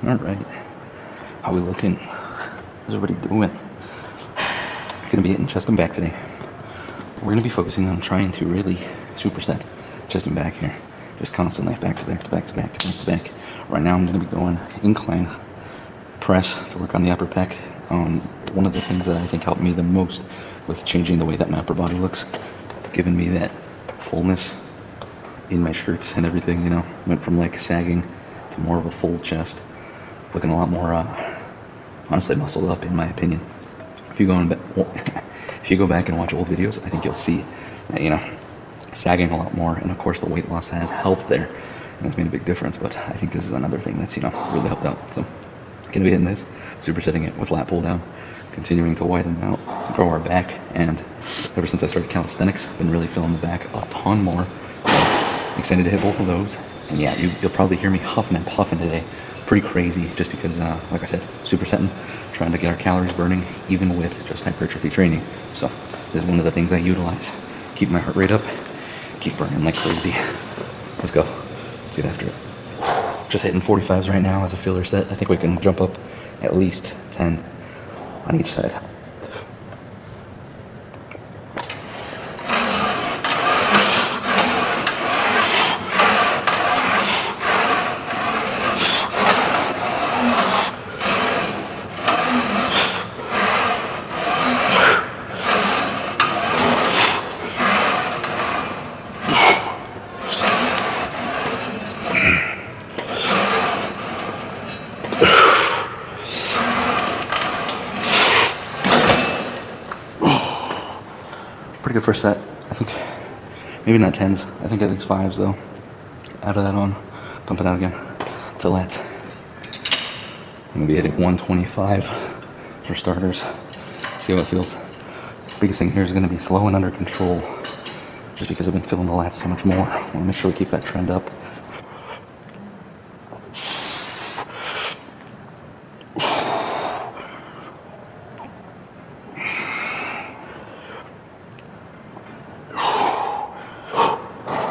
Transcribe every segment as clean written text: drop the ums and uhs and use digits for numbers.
Alright, how we looking? How's everybody doing? Gonna be hitting chest and back today. We're gonna be focusing on trying to really superset chest and back here. Just constantly back to back to back to back to back to back. Right now I'm gonna be going incline press to work on the upper pec. One of the things that I think helped me the most with changing the way that my upper body looks, giving me that fullness in my shirts and everything, you know, went from like sagging to more of a full chest, looking a lot more, honestly muscled up in my opinion. If you go back and watch old videos, I think you'll see that, you know, sagging a lot more, and of course the weight loss has helped there, and that's made a big difference. But I think this is another thing that's, you know, really helped out. So gonna be hitting this, supersetting it with lat pull down, continuing to widen out, grow our back, and ever since I started calisthenics, been really feeling the back a ton more. So excited to hit both of those, and yeah, you'll probably hear me huffing and puffing today, pretty crazy, just because, like I said, supersetting, trying to get our calories burning, even with just hypertrophy training. So this is one of the things I utilize. Keep my heart rate up, keep burning like crazy. Let's go. Let's get after it. Just hitting 45s right now as a filler set. I think we can jump up at least 10 on each side. Pretty good first set. I think maybe not 10s. I think at least 5s though. Out of that on, pump it out again to lats. I'm gonna be hitting 125 for starters. See how it feels. Biggest thing here is gonna be slow and under control, just because I've been feeling the lats so much more. I want to make sure we keep that trend up.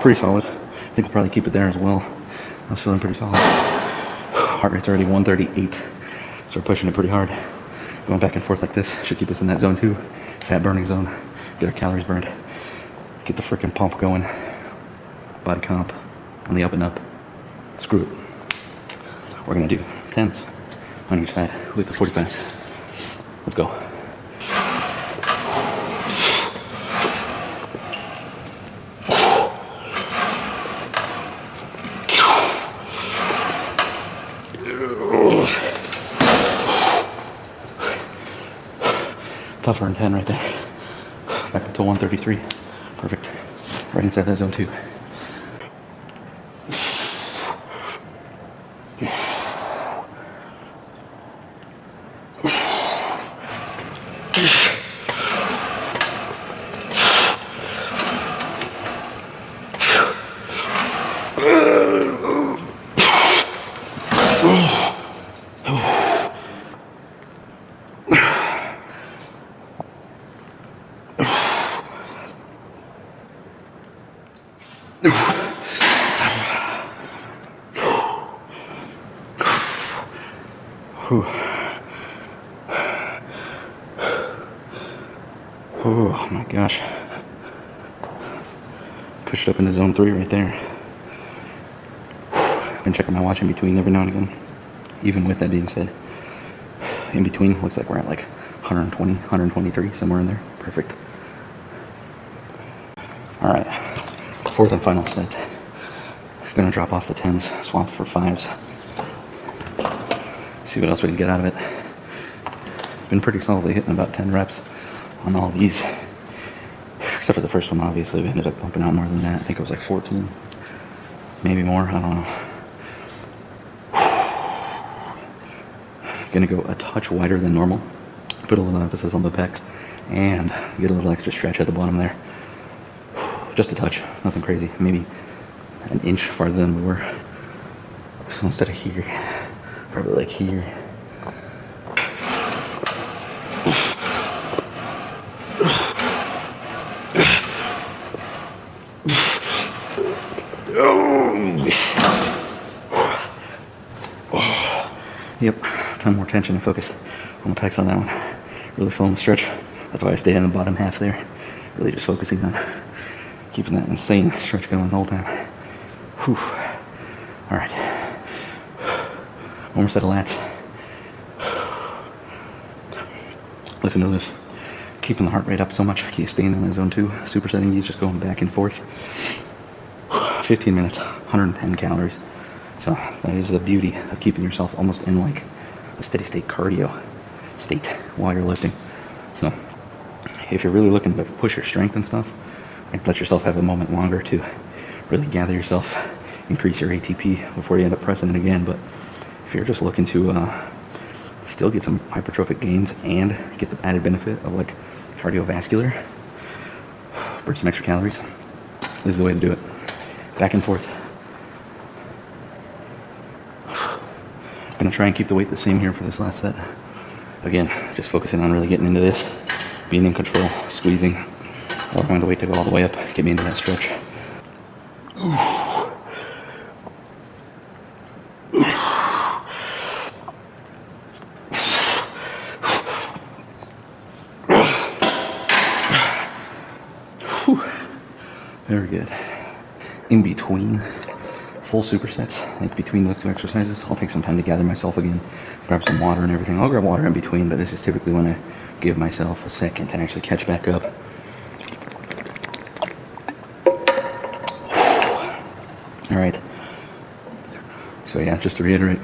Pretty solid. I think we'll probably keep it there as well. I was feeling pretty solid. Heart rate's already 138. So we're pushing it pretty hard. Going back and forth like this should keep us in that zone 2. Fat burning zone. Get our calories burned. Get the freaking pump going. Body comp on the up and up. Screw it. We're gonna do 10s on each side with the 45s. Let's go. Tougher than 10 right there. Back up to 133. Perfect. Right inside that zone 2. Oh my gosh. Pushed up into zone 3 right there. Been checking my watch in between every now and again. Even with that being said, in between looks like we're at like 120, 123, somewhere in there. Perfect. Alright, 4th and final set. Gonna drop off the 10s, swap for 5s. See what else we can get out of it. Been pretty solidly hitting about 10 reps on all these. Except for the first one, obviously. We ended up bumping out more than that. I think it was like 14. Maybe more, I don't know. Gonna go a touch wider than normal. Put a little emphasis on the pecs. And get a little extra stretch at the bottom there. Just a touch, nothing crazy. Maybe an inch farther than we were. So instead of here, probably like here. Yep, a ton more tension and focus on the pecs on that one. Really feeling the stretch. That's why I stayed in the bottom half there. Really just focusing on keeping that insane stretch going the whole time. Whew. All right. One more set of lats. Listen to this. Keeping the heart rate up so much. I keep staying in the zone 2. Supersetting these, just going back and forth. 15 minutes, 110 calories. So that is the beauty of keeping yourself almost in like a steady state cardio state while you're lifting. So if you're really looking to push your strength and stuff, like let yourself have a moment longer to really gather yourself, increase your ATP before you end up pressing it again. But if you're just looking to still get some hypertrophic gains and get the added benefit of like cardiovascular, burn some extra calories, this is the way to do it. Back and forth. I'm gonna try and keep the weight the same here for this last set. Again, just focusing on really getting into this, being in control, squeezing, allowing the weight to go all the way up, get me into that stretch. Very good. In between full supersets, like between those two exercises, I'll take some time to gather myself again, grab some water and everything. I'll grab water in between, but this is typically when I give myself a second to actually catch back up. All right. So yeah, just to reiterate,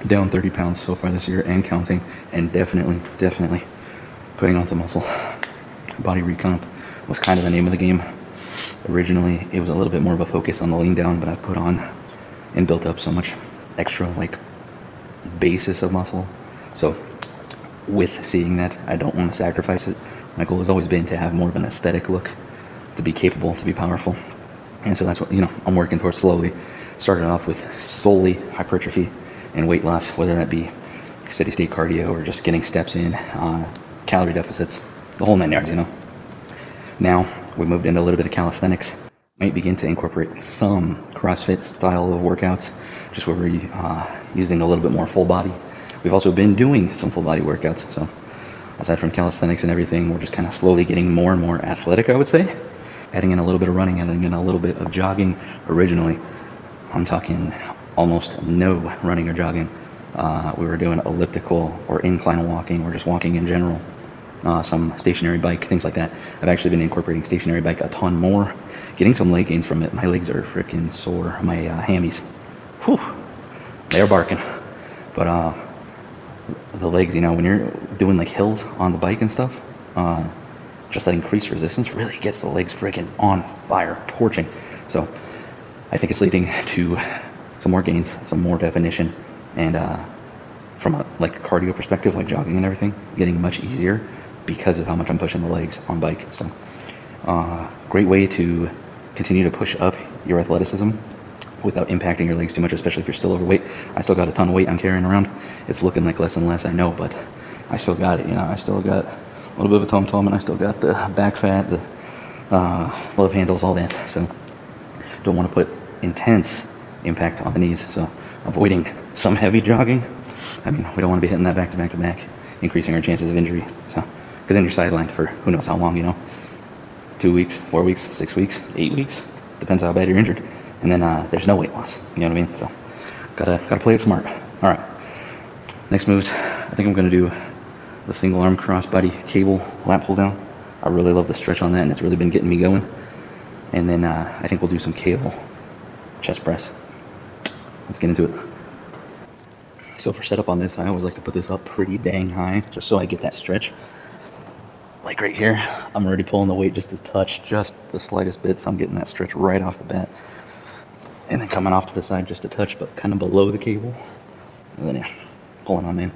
down 30 pounds so far this year and counting, and definitely putting on some muscle. Body recomp was kind of the name of the game. Originally, it was a little bit more of a focus on the lean down, but I've put on and built up so much extra like basis of muscle. So with seeing that, I don't want to sacrifice it. My goal has always been to have more of an aesthetic look, to be capable, to be powerful. And so that's what, I'm working towards slowly. Started off with solely hypertrophy and weight loss, whether that be steady state cardio or just getting steps in, calorie deficits, the whole 9 yards, Now, we moved into a little bit of calisthenics. Might begin to incorporate some CrossFit style of workouts, just where we're using a little bit more full body. We've also been doing some full body workouts. So aside from calisthenics and everything, we're just kind of slowly getting more and more athletic, I would say. Adding in a little bit of running, adding in a little bit of jogging. Originally, I'm talking almost no running or jogging. We were doing elliptical or incline walking or just walking in general. Some stationary bike, things like that. I've actually been incorporating stationary bike a ton more, getting some leg gains from it. My legs are freaking sore, my hammies, whew, they're barking. But the legs, when you're doing like hills on the bike and stuff, just that increased resistance really gets the legs freaking on fire, torching. So I think it's leading to some more gains, some more definition, and from a like cardio perspective, like jogging and everything, getting much easier because of how much I'm pushing the legs on bike. So great way to continue to push up your athleticism without impacting your legs too much, especially if you're still overweight. I still got a ton of weight I'm carrying around. It's looking like less and less, I know, but I still got it. I still got a little bit of a tom-tom, and I still got the back fat, the love handles, all that. So don't want to put intense impact on the knees. So avoiding some heavy jogging. We don't want to be hitting that back to back to back, increasing our chances of injury. So, because then you're sidelined for who knows how long, 2 weeks, 4 weeks, 6 weeks, 8 weeks, depends how bad you're injured. And then there's no weight loss, you know what I mean? So gotta play it smart. All right, next moves, I think I'm gonna do the single arm crossbody cable lat pull down. I really love the stretch on that, and it's really been getting me going. And then I think we'll do some cable chest press. Let's get into it. So for setup on this, I always like to put this up pretty dang high, just so I get that stretch. Like right here, I'm already pulling the weight just a touch, just the slightest bit, so I'm getting that stretch right off the bat. And then coming off to the side just a touch, but kind of below the cable. And then pulling on in.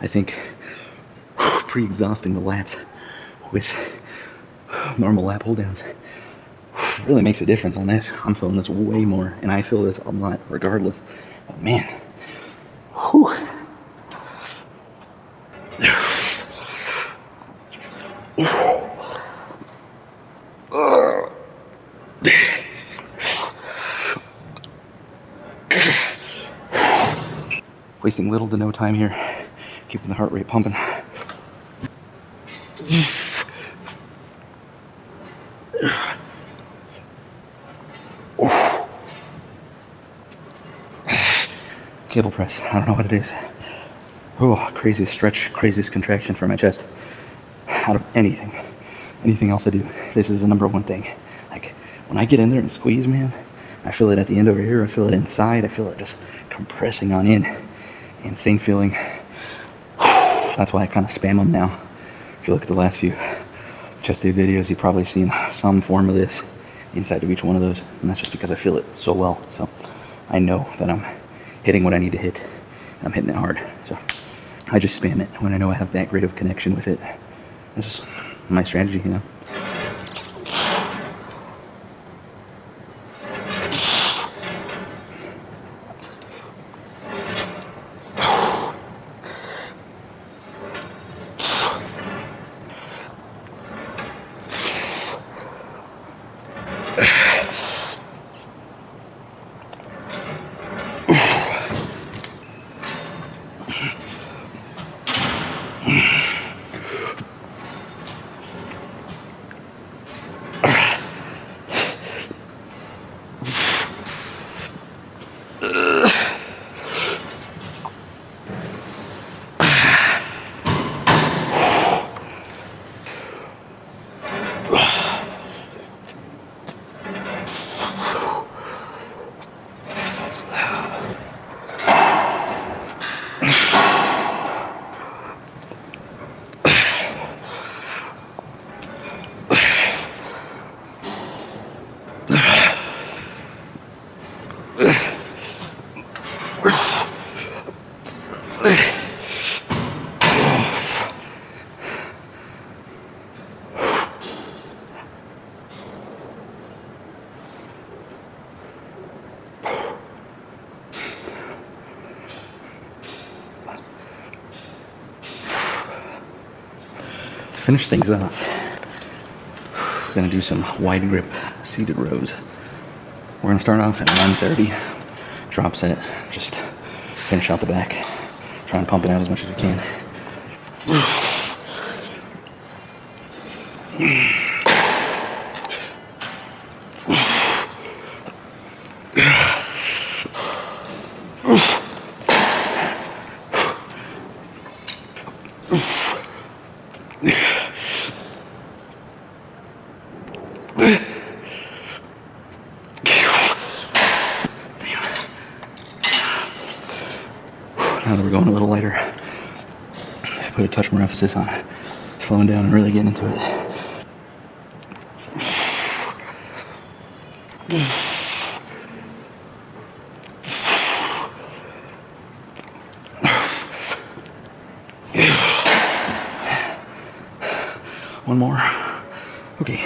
I think pre-exhausting the lats with normal lat pull downs really makes a difference on this. I'm feeling this way more, and I feel this a lot regardless. But man, whew. Wasting little to no time here, keeping the heart rate pumping. Cable press, I don't know what it is. Oh, craziest stretch, craziest contraction for my chest out of anything else I do. This is the number one thing. Like, when I get in there and squeeze, man, I feel it at the end over here, I feel it inside, I feel it just compressing on in. Insane feeling. That's why I kind of spam them now. If you look at the last few chest day videos, you've probably seen some form of this inside of each one of those, and that's just because I feel it so well. So I know that I'm hitting what I need to hit. I'm hitting it hard, so I just spam it when I know I have that great of connection with it. That's just my strategy, you know. To finish things off, we're gonna do some wide grip seated rows. We're gonna start off at 130, drop set, just finish out the back, try and pump it out as much as we can. Now that we're going a little lighter, put a touch more emphasis on slowing down and really getting into it. One more. Okay.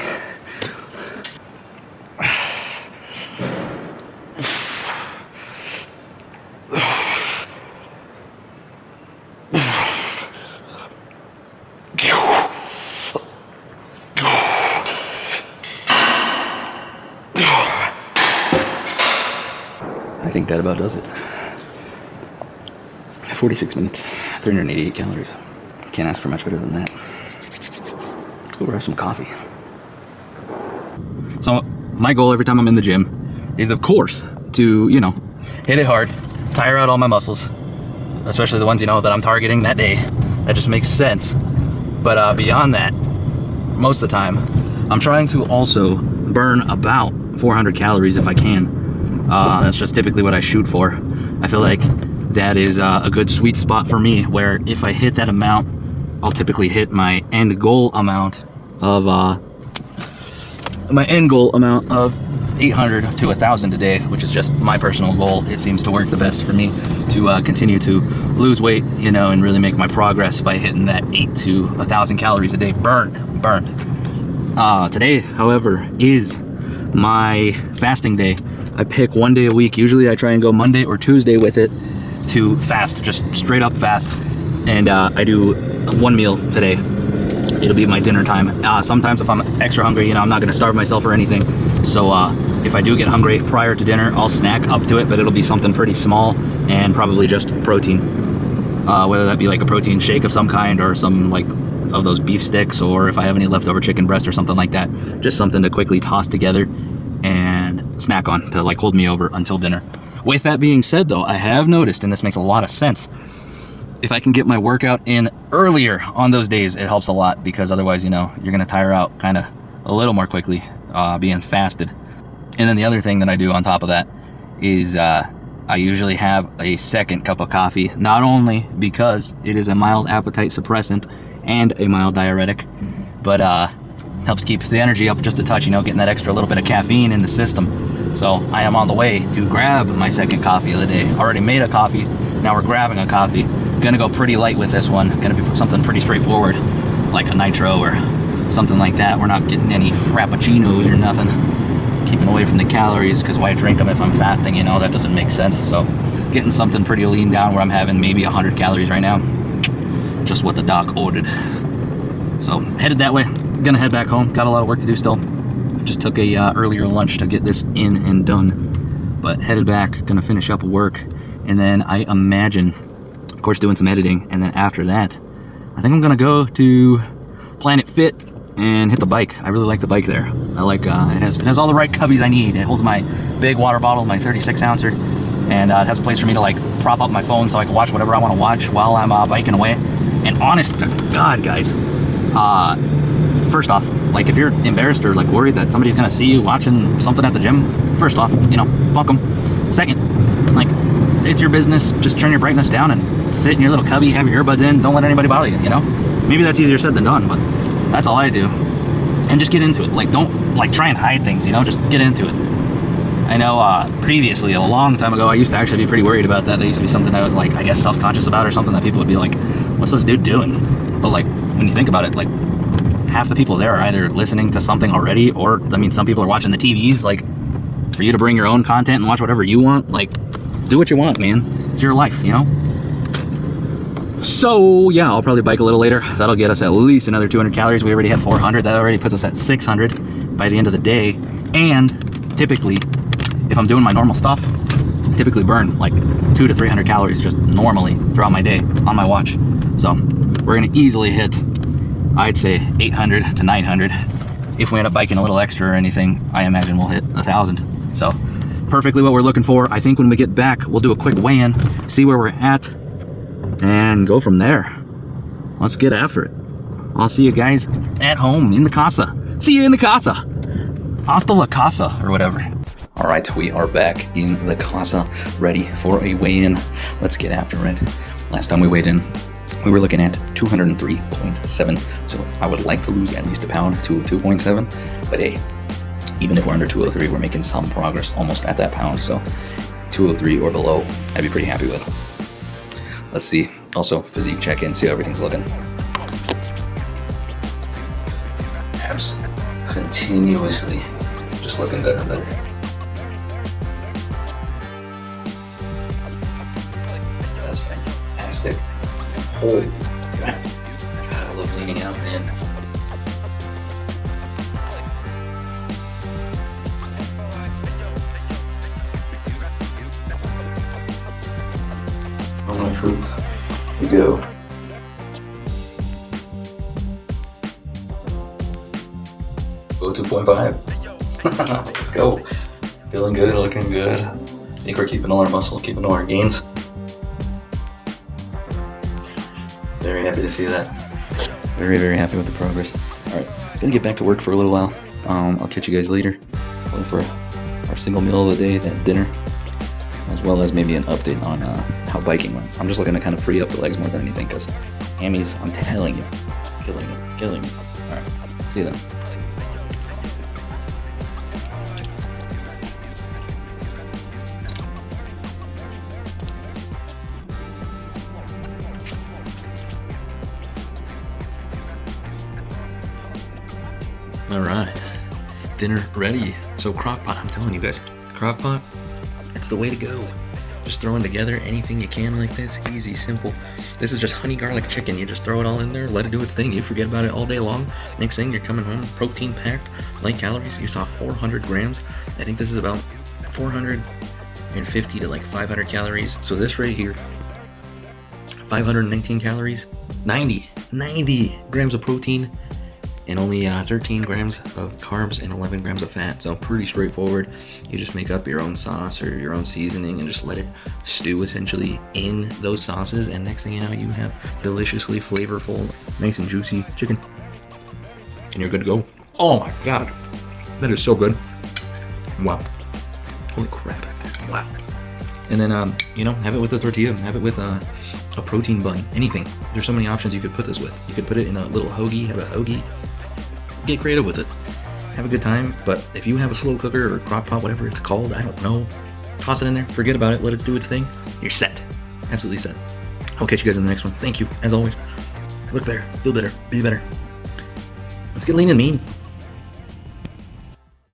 I think that about does it. 46 minutes, 388 calories. Can't ask for much better than that. Let's go grab some coffee. So my goal every time I'm in the gym is, of course, to, you know, hit it hard, tire out all my muscles, especially the ones, you know, that I'm targeting that day. That just makes sense. But beyond that, most of the time, I'm trying to also burn about 400 calories if I can. That's just typically what I shoot for. I feel like that is a good sweet spot for me, where if I hit that amount, I'll typically hit my end goal amount of 800 to 1,000 a day, which is just my personal goal. It seems to work the best for me to continue to lose weight, you know, and really make my progress by hitting that 8 to 1,000 calories a day burned. Today, however, is my fasting day. I pick one day a week. Usually I try and go Monday or Tuesday with it to fast, just straight up fast. And I do one meal today. it'll be my dinner time. Sometimes if I'm extra hungry, you know, I'm not gonna starve myself or anything. So if I do get hungry prior to dinner, I'll snack up to it, but it'll be something pretty small and probably just protein. Whether that be like a protein shake of some kind or some like of those beef sticks, or if I have any leftover chicken breast or something like that, just something to quickly toss together and snack on to like hold me over until dinner. With that being said though, I have noticed, and this makes a lot of sense, if I can get my workout in earlier on those days, it helps a lot, because otherwise, you know, you're gonna tire out kind of a little more quickly being fasted. And then the other thing that I do on top of that is I usually have a second cup of coffee, not only because it is a mild appetite suppressant and a mild diuretic, but helps keep the energy up just a touch, you know, getting that extra little bit of caffeine in the system. So I am on the way to grab my second coffee of the day. Already made a coffee, now we're grabbing a coffee. Gonna go pretty light with this one. Gonna be something pretty straightforward, like a nitro or something like that. We're not getting any frappuccinos or nothing. Keeping away from the calories, because why drink them if I'm fasting, you know, that doesn't make sense. So getting something pretty lean down where I'm having maybe 100 calories right now. Just what the doc ordered. So headed that way. Gonna head back home. Got a lot of work to do still. Just took a earlier lunch to get this in and done. But headed back, gonna finish up work, and then I imagine, of course, doing some editing, and then after that, I think I'm gonna go to Planet Fit and hit the bike. I really like the bike there. I like it has all the right cubbies I need. It holds my big water bottle, my 36 ouncer, and it has a place for me to like prop up my phone so I can watch whatever I want to watch while I'm biking away. And honest to God, guys, first off, like if you're embarrassed or like worried that somebody's gonna see you watching something at the gym, first off, you know, fuck them. Second, like, it's your business. Just turn your brightness down and sit in your little cubby, have your earbuds in, don't let anybody bother you, you know? Maybe that's easier said than done, but that's all I do. And just get into it. Like, don't like try and hide things, you know, just get into it. I know previously, a long time ago, I used to actually be pretty worried about that. That used to be something I was like, I guess, self-conscious about, or something that people would be like, what's this dude doing? But like, when you think about it, like, half the people there are either listening to something already, or, I mean, some people are watching the TVs. Like, for you to bring your own content and watch whatever you want, like, do what you want, man. It's your life, you know? So yeah, I'll probably bike a little later. That'll get us at least another 200 calories. We already had 400. That already puts us at 600 by the end of the day. And typically, if I'm doing my normal stuff, I typically burn like 200 to 300 calories just normally throughout my day on my watch. So we're gonna easily hit, I'd say, 800 to 900. If we end up biking a little extra or anything, I imagine we'll hit 1,000. So perfectly what we're looking for. I think when we get back, we'll do a quick weigh-in, see where we're at, and go from there. Let's get after it. I'll see you guys at home in the casa. See you in the casa. Hasta la casa, or whatever. All right, we are back in the casa, ready for a weigh-in. Let's get after it. Last time we weighed in, we were looking at 203.7. So I would like to lose at least a pound to 2.7. But hey, even if we're under 203, we're making some progress almost at that pound. So 203 or below, I'd be pretty happy with. Let's see. Also, physique check-in, see how everything's looking. Abs continuously just looking better and better. That's fantastic. Holy crap. God, I love leaning out, man. Moment of truth. We go. Go 2.5. Let's go. Feeling good, looking good. I think we're keeping all our muscle, keeping all our gains. Very happy to see that. Very, very happy with the progress. Alright, gonna get back to work for a little while. I'll catch you guys later. Going for our single meal of the day, that dinner. As well as maybe an update on how biking went. I'm just looking to kind of free up the legs more than anything, because hammies, I'm telling you, killing me. Alright, see you then. Alright, dinner ready. So crock pot, I'm telling you guys, crock pot, it's the way to go. Just throwing together anything you can like this. Easy, simple. This is just honey garlic chicken. You just throw it all in there, let it do its thing. You forget about it all day long. Next thing, you're coming home, protein packed, light calories. You saw 400 grams. I think this is about 450 to like 500 calories. So this right here, 519 calories, 90 grams of protein, and only 13 grams of carbs and 11 grams of fat. So pretty straightforward. You just make up your own sauce or your own seasoning and just let it stew essentially in those sauces, and next thing you know, you have deliciously flavorful, nice and juicy chicken, and you're good to go. Oh my god, that is so good. Wow, holy crap, wow. And then have it with a tortilla, have it with a protein bun, anything. There's so many options you could put this with. You could put it in a little hoagie, have a hoagie. Get creative with it. Have a good time, but if you have a slow cooker or crock pot, whatever it's called, I don't know, toss it in there, forget about it, let it do its thing. You're set. Absolutely set. I'll catch you guys in the next one. Thank you, as always. Look better, feel better, be better. Let's get lean and mean.